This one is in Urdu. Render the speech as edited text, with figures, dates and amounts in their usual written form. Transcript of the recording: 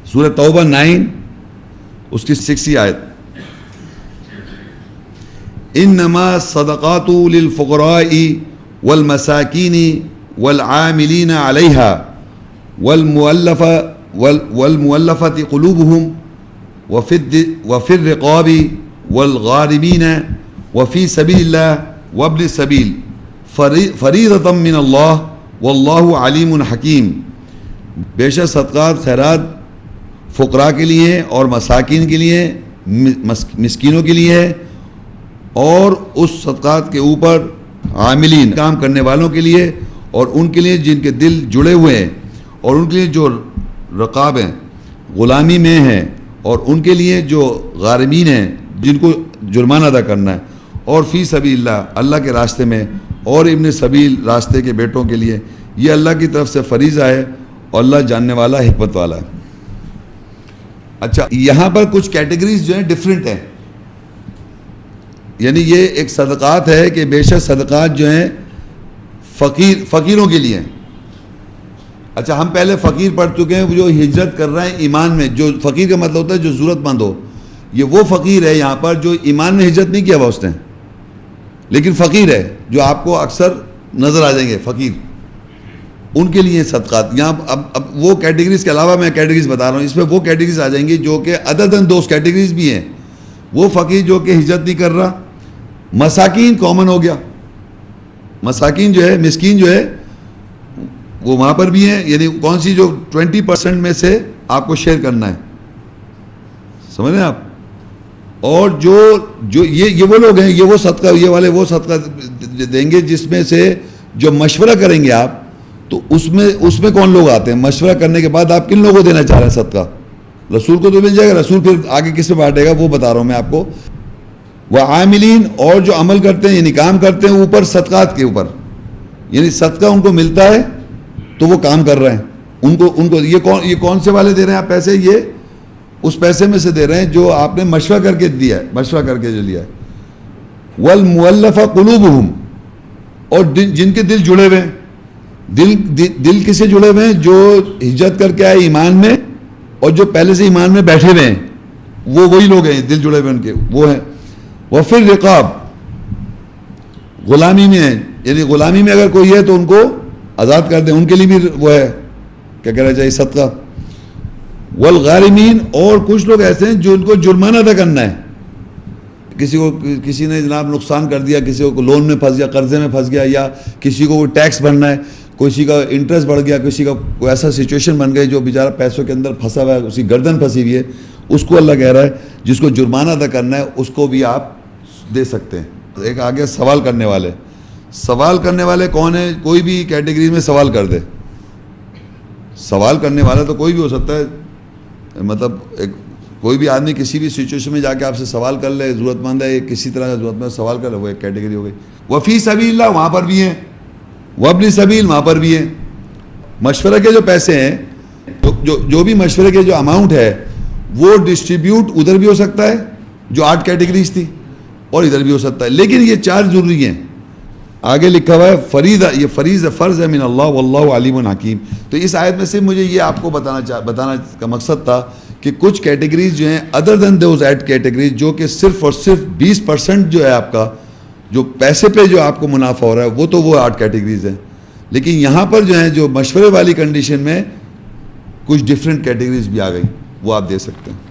سورہ توبہ 9 اس کی 60 آیت. انما الصدقات للفقراء والمساکین والعاملین علیہا والمؤلفة قلوبهم وفي الرقاب والغارمین وفی سبیل اللہ وابن السبیل فریضۃ من اللہ واللہ علیم حکیم. بے شک صدقات خیرات فقراء کے لیے اور مساکین کے لیے مسکینوں کے لیے ہے، اور اس صدقات کے اوپر عاملین کام کرنے والوں کے لیے اور ان کے لیے جن کے دل جڑے ہوئے ہیں، اور ان کے لیے جو رقاب ہیں غلامی میں ہیں، اور ان کے لیے جو غارمین ہیں جن کو جرمانہ ادا کرنا ہے، اور فی سبیل اللہ اللہ کے راستے میں، اور ابن سبیل راستے کے بیٹوں کے لیے. یہ اللہ کی طرف سے فریضہ ہے اور اللہ جاننے والا حکمت والا ہے. اچھا، یہاں پر کچھ کیٹیگریز جو ہیں ڈیفرنٹ ہیں، یعنی یہ ایک صدقات ہے کہ بے شک صدقات جو ہیں فقیروں کے لیے. اچھا، ہم پہلے فقیر پڑھ چکے ہیں جو ہجرت کر رہے ہیں ایمان میں. جو فقیر کا مطلب ہوتا ہے جو ضرورت مند ہو. یہ وہ فقیر ہے یہاں پر جو ایمان میں ہجرت نہیں کیا ہوا اس نے، لیکن فقیر ہے، جو آپ کو اکثر نظر آ جائیں گے فقیر. ان کے لیے صدقات یہاں اب وہ کیٹیگریز کے علاوہ میں کیٹیگریز بتا رہا ہوں، اس میں وہ کیٹیگریز آ جائیں گی جو کہ ادر دین دوز کیٹیگریز بھی ہیں. وہ فقیر جو کہ ہجرت نہیں کر رہا. مساکین کامن ہو گیا. مساکین جو ہے، مسکین جو ہے وہ وہاں پر بھی ہیں، یعنی کون سی جو 20% میں سے آپ کو شیئر کرنا ہے، سمجھ رہے ہیں آپ. اور جو یہ وہ لوگ ہیں، یہ وہ صدقہ، یہ والے وہ صدقہ دیں گے جس میں سے جو مشورہ کریں گے آپ. تو اس میں کون لوگ آتے ہیں؟ مشورہ کرنے کے بعد آپ کن لوگوں کو دینا چاہ رہے ہیں صدقہ؟ رسول کو تو مل جائے گا، رسول پھر آگے کس میں بانٹے گا وہ بتا رہا ہوں میں آپ کو. وہ عاملین، اور جو عمل کرتے ہیں یعنی کام کرتے ہیں اوپر صدقات کے اوپر، یعنی صدقہ ان کو ملتا ہے تو وہ کام کر رہے ہیں. ان کو یہ کون سے والے دے رہے ہیں آپ پیسے؟ یہ اس پیسے میں سے دے رہے ہیں جو آپ نے مشورہ کر کے دیا ہے، مشورہ کر کے جو لیا ہے. والمؤلفہ قلوبہم، اور جن کے دل جڑے ہوئے ہیں. دل کس سے جڑے ہوئے ہیں؟ جو ہجرت کر کے آئے ایمان میں، اور جو پہلے سے ایمان میں بیٹھے ہوئے ہیں، وہی لوگ ہیں دل جڑے ہوئے ان کے، وہ ہیں. وفی الرقاب، غلامی میں ہیں، یعنی غلامی میں اگر کوئی ہے تو ان کو آزاد کر دیں، ان کے لیے بھی وہ ہے کیا کہنا چاہیے صدقہ. والغارمین، اور کچھ لوگ ایسے ہیں جو ان کو جرمانہ ادا کرنا ہے. کسی نے جناب نقصان کر دیا، کسی کو لون میں پھنس گیا، قرضے میں پھنس گیا، یا کسی کو ٹیکس بھرنا ہے، کسی کا انٹرسٹ بڑھ گیا، کسی کا کوئی ایسا سچویشن بن گئی جو بیچارہ پیسوں کے اندر پھنسا ہوا ہے، اس کی گردن پھنسی ہوئی ہے، اس کو اللہ کہہ رہا ہے جس کو جرمانہ ادا کرنا ہے اس کو بھی آپ دے سکتے ہیں. ایک آگے سوال کرنے والے کون ہیں؟ کوئی بھی کیٹیگری میں سوال کر دے. سوال کرنے والا تو کوئی بھی ہو سکتا ہے، مطلب کوئی بھی آدمی کسی بھی سچویشن میں جا کے آپ سے سوال کر لے، ضرورت مند ہے، کسی طرح کا ضرورت مند سوال کر لے، وہ ایک کیٹیگری ہو گئی. وفی سبیل اللہ، وہاں پر بھی ہیں. وابن سبیل، وہاں پر بھی ہیں. مشورہ کے جو پیسے ہیں، جو بھی مشورے کے جو اماؤنٹ ہے وہ ڈسٹریبیوٹ ادھر بھی ہو سکتا ہے جو 8 کیٹیگریز تھی، اور ادھر بھی ہو سکتا ہے، لیکن یہ 4 ضروری ہیں. آگے لکھا ہوا ہے فریضہ، یہ فرض ہے من اللہ واللہ علیم حکیم. تو اس آیت میں سے مجھے یہ آپ کو بتانا کا مقصد تھا کہ کچھ کیٹیگریز جو ہیں ادر دین دوز 8 کیٹیگریز، جو کہ صرف اور صرف 20% جو ہے آپ کا جو پیسے پہ جو آپ کو منافع ہو رہا ہے وہ 8 کیٹیگریز ہیں. لیکن یہاں پر جو ہے جو مشورے والی کنڈیشن میں کچھ ڈفرینٹ کیٹیگریز بھی آ گئی، وہ آپ دے سکتے ہیں.